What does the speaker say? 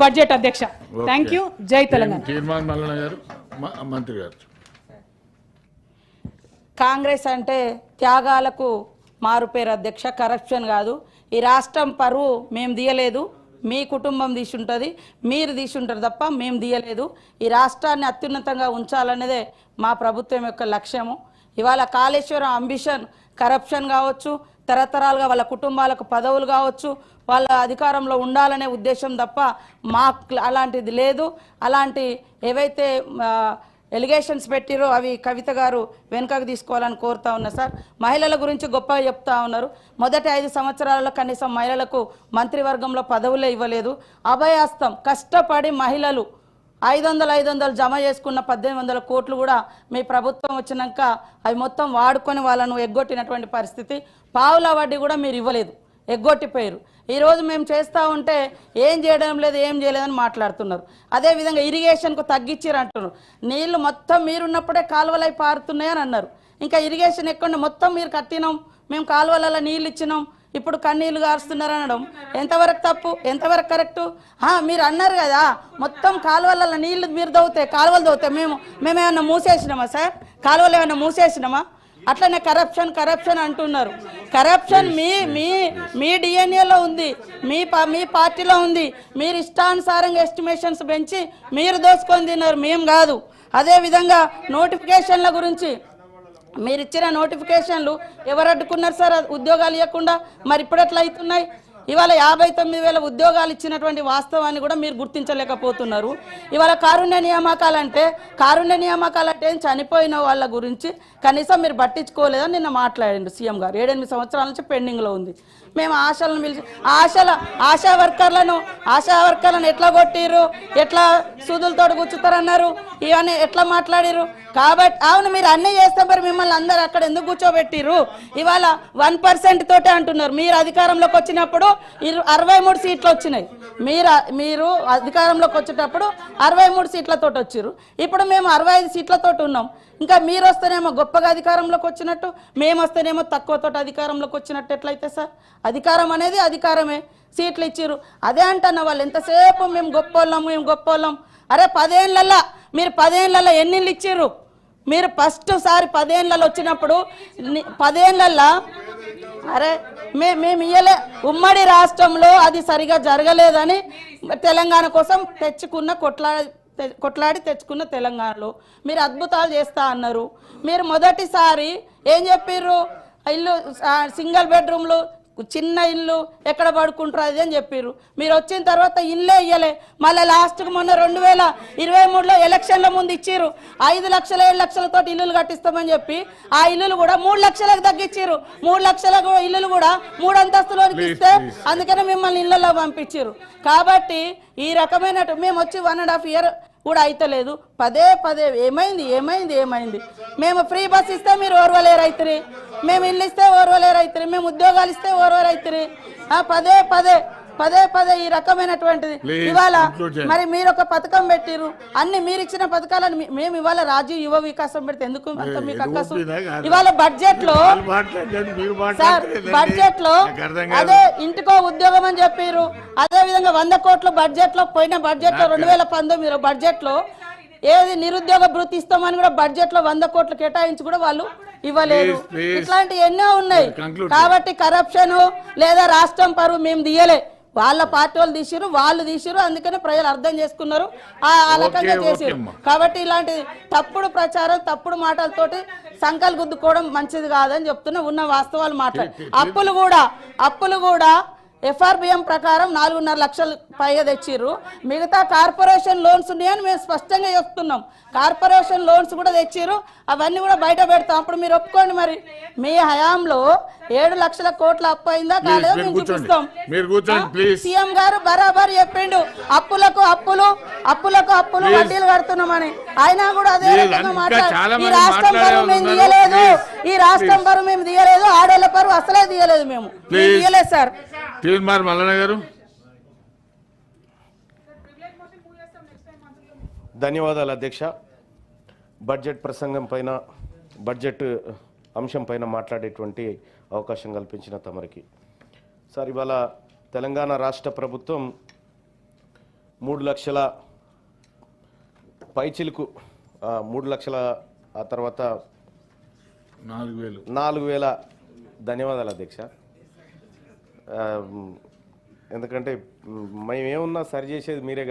Budget అధ్యక్ష. Thank you. జై తెలంగాణ. తీర్మాన్ మల్లన్న గారు, మంత్రి గారు. కాంగ్రెస్ అంటే త్యాగాలకు మారుపేరు అధ్యక్ష, కరప్షన్ కాదు. ఈ రాష్ట్రం పరువు మేము తీయలేదు, మీ కుటుంబం తీసుంటుంది, మీరు తీసుంటారు తప్ప మేము తీయలేదు. ఈ రాష్ట్రాన్ని అత్యున్నతంగా ఉంచాలనేదే మా ప్రభుత్వం యొక్క లక్ష్యము. ఇవాళ కాళేశ్వరం అంబిషన్ కరప్షన్ కావచ్చు, తరతరాలుగా వాళ్ళ కుటుంబాలకు పదవులు కావచ్చు, వాళ్ళ అధికారంలో ఉండాలనే ఉద్దేశం తప్ప మాకు అలాంటిది లేదు. అలాంటి ఏవైతే ఎలిగేషన్స్ పెట్టిరో అవి కవిత గారు వెనుకకు తీసుకోవాలని కోరుతా ఉన్నా సార్. మహిళల గురించి గొప్పగా చెప్తా ఉన్నారు. మొదటి 5 సంవత్సరాలలో కనీసం మహిళలకు మంత్రివర్గంలో పదవులే ఇవ్వలేదు. అభయాస్తం కష్టపడి మహిళలు 500 జమ చేసుకున్న 1800 కోట్లు కూడా మీ ప్రభుత్వం వచ్చినాక అవి మొత్తం వాడుకొని వాళ్ళను ఎగ్గొట్టినటువంటి పరిస్థితి. పావుల వడ్డీ కూడా మీరు ఇవ్వలేదు, ఎగ్గొట్టిపోయారు. ఈరోజు మేము చేస్తూ ఉంటే ఏం చేయడం లేదు, ఏం చేయలేదని మాట్లాడుతున్నారు. అదేవిధంగా ఇరిగేషన్కు తగ్గించారు అంటున్నారు. నీళ్లు మొత్తం మీరున్నప్పుడే కాలువలై పారుతున్నాయని అన్నారు. ఇంకా ఇరిగేషన్ ఎక్కడ మొత్తం మీరు కట్టినాం, మేము కాలువలలో నీళ్ళు ఇచ్చినాం, ఇప్పుడు కన్నీళ్లు గారుస్తున్నారు అనడం ఎంతవరకు తప్పు, ఎంతవరకు కరెక్టు? మీరు అన్నారు కదా మొత్తం కాలువలలో నీళ్లు మీరు దవ్వుతాయి, కాలువలు దవ్వుతాయి, మేమేమన్నా మూసేసినామా సార్? కాలువలు ఏమన్నా మూసేసినామా? అట్లనే కరప్షన్ అంటున్నారు. కరప్షన్ మీ డిఎన్ఏలో ఉంది, మీ పార్టీలో ఉంది. మీరు ఇష్టానుసారంగా ఎస్టిమేషన్స్ పెంచి మీరు దోసుకొని తిన్నారు, మేము కాదు. అదేవిధంగా నోటిఫికేషన్ల గురించి మీరు ఇచ్చిన నోటిఫికేషన్లు ఎవరు అడ్డుకున్నారు సార్ ఉద్యోగాలు ఇవ్వకుండా? మరి ఇప్పుడు ఎట్లా అవుతున్నాయి? ఇవాళ 59,000 ఉద్యోగాలు ఇచ్చినటువంటి వాస్తవాన్ని కూడా మీరు గుర్తించలేకపోతున్నారు. ఇవాళ కారుణ్య నియామకాలంటే చనిపోయిన వాళ్ళ గురించి కనీసం మీరు పట్టించుకోలేదని నిన్న మాట్లాడండి సీఎం గారు. 7-8 సంవత్సరాల నుంచి పెండింగ్లో ఉంది. మేము ఆశలను పిలిచి ఆశా వర్కర్లను ఎట్లా కొట్టిర్రు, ఎట్లా సూదులతో కూర్చుతారన్నారు, ఇవన్నీ ఎట్లా మాట్లాడిరు? కాబట్టి అవును మీరు అన్నీ చేస్తే మరి మిమ్మల్ని అందరూ అక్కడ ఎందుకు కూర్చోబెట్టిర్రు? ఇవాళ 1% తోటే అంటున్నారు. మీరు అధికారంలోకి వచ్చినప్పుడు 63 సీట్లు వచ్చినాయి. మీరు అధికారంలోకి వచ్చేటప్పుడు 63 సీట్లతో వచ్చారు. ఇప్పుడు మేము 65 సీట్లతో ఉన్నాం. ఇంకా మీరు వస్తేనేమో గొప్పగా అధికారంలోకి వచ్చినట్టు, మేము వస్తేనేమో తక్కువతో అధికారంలోకి వచ్చినట్టు ఎట్లయితే సార్? అధికారం అనేది అధికారమే. సీట్లు ఇచ్చిర్రు అదే అంటున్న వాళ్ళు ఎంతసేపు మేము గొప్పోళ్ళం. అరే 10 ఏళ్ళల్లో మీరు 10 ఏళ్ళల్లో ఎన్నిళ్ళు ఇచ్చిర్రు? మీరు ఫస్ట్ సారి 10 ఏళ్ళలో వచ్చినప్పుడు 10 ఏళ్ళల్లో అరే మేము ఇయ్యలే. ఉమ్మడి రాష్ట్రంలో అది సరిగా జరగలేదని తెలంగాణ కోసం కొట్లాడి తెచ్చుకున్న తెలంగాణలో మీరు అద్భుతాలు చేస్తా అన్నారు. మీరు మొదటిసారి ఏం చెప్పిర్రు? ఇల్లు సింగిల్ బెడ్రూమ్లు, చిన్న ఇల్లు ఎక్కడ పడుకుంటారు అది అని చెప్పిర్రు. మీరు వచ్చిన తర్వాత ఇల్లే ఇయ్యలే. మళ్ళీ లాస్ట్కి మొన్న 2023లో ఎలక్షన్ల ముందు ఇచ్చిర్రు 5 లక్షలు 7 లక్షలతో ఇల్లులు కట్టిస్తామని చెప్పి ఆ ఇల్లులు కూడా 3 లక్షలకు తగ్గించారు. 3 లక్షల ఇల్లులు కూడా 3 అంతస్తులోకి ఇస్తే అందుకనే మిమ్మల్ని ఇళ్లలో పంపించారు. కాబట్టి ఈ రకమైన మేము వచ్చి 1.5 ఇయర్ కూడా అయితలేదు. పదే ఏమైంది? మేము ఫ్రీ బస్ ఇస్తే మీరు ఓర్వలేరు అవుతుంది, మేము ఇల్లు ఇస్తే ఓర్వలేరు అవుతుంది, మేము ఉద్యోగాలు ఇస్తే ఓర్వలేరు అవుతుంది. పదే ఈ రకమైనటువంటిది. ఇవాళ మరి మీరు ఒక పథకం పెట్టిరు, అన్ని మీరు ఇచ్చిన పథకాలను మేము ఇవాళ రాజీవ్ యువ వికాసం పెడితే ఎందుకు అంత మీకు అక్కసు? ఇవాళ బడ్జెట్ లో అదే ఇంటికో ఉద్యోగం అని చెప్పారు. అదే విధంగా 100 కోట్లు బడ్జెట్ లో పోయిన బడ్జెట్ లో 2019 బడ్జెట్ లో ఏది నిరుద్యోగ భృతి ఇస్తామని కూడా బడ్జెట్ లో 100 కోట్లు కేటాయించి కూడా వాళ్ళు ఇవ్వలేదు. ఇట్లాంటి ఎన్నో ఉన్నాయి. కాబట్టి కరప్షన్ లేదా రాష్ట్రం పరువు మేము తీయలే, వాళ్ళ పార్టీ వాళ్ళు తీసిరు. అందుకనే ప్రజలు అర్థం చేసుకున్నారు, ఆ రకంగా చేసారు. కాబట్టి ఇలాంటి తప్పుడు ప్రచారం, తప్పుడు మాటలతోటి సంకల్ గుద్దుకోవడం మంచిది కాదని చెప్తున్నా. ఉన్న వాస్తవాలు మాట్లాడి అప్పులు కూడా FRBM ప్రకారం 4.5 లక్షలు పైగా తెచ్చిర్రు. మిగతా కార్పొరేషన్ లోన్స్ ఉన్నాయని మేము స్పష్టంగా చెప్తున్నాం. కార్పొరేషన్ లోన్స్ కూడా తెచ్చిర్రు, అవన్నీ కూడా బయట పెడతాం. అప్పుడు మీరు ఒప్పుకోండి. మరి మీ హయాంలో 7 లక్షల కోట్ల అప్పు అయిందా కాలేదో మేము చూపిస్తాం. సీఎం గారు బరాబర్ చెప్పిండు అప్పులకు అప్పులు వడ్డీలు కడుతున్నామని. అయినా కూడా అదే రకంగా మాట్లాడు. ఈ రాష్ట్రం పరువు మేము తీయలేదు, ఆడేళ్ల పరువు అసలే తీయలేదు, మేము తీయలేదు సార్. తీర్మార్ మల్లన్న గారు. ధన్యవాదాలు అధ్యక్ష. బడ్జెట్ ప్రసంగం పైన, బడ్జెట్ అంశం పైన మాట్లాడేటువంటి అవకాశం కల్పించిన తమరికి సార్, ఇవాళ తెలంగాణ రాష్ట్ర ప్రభుత్వం 3 లక్షల పైచిలుకు 3 లక్షల ఆ తర్వాత 4,000. 4,000 ధన్యవాదాలు అధ్యక్ష. ఎందుకంటే మేమేమున్నా సరి చేసేది మీరే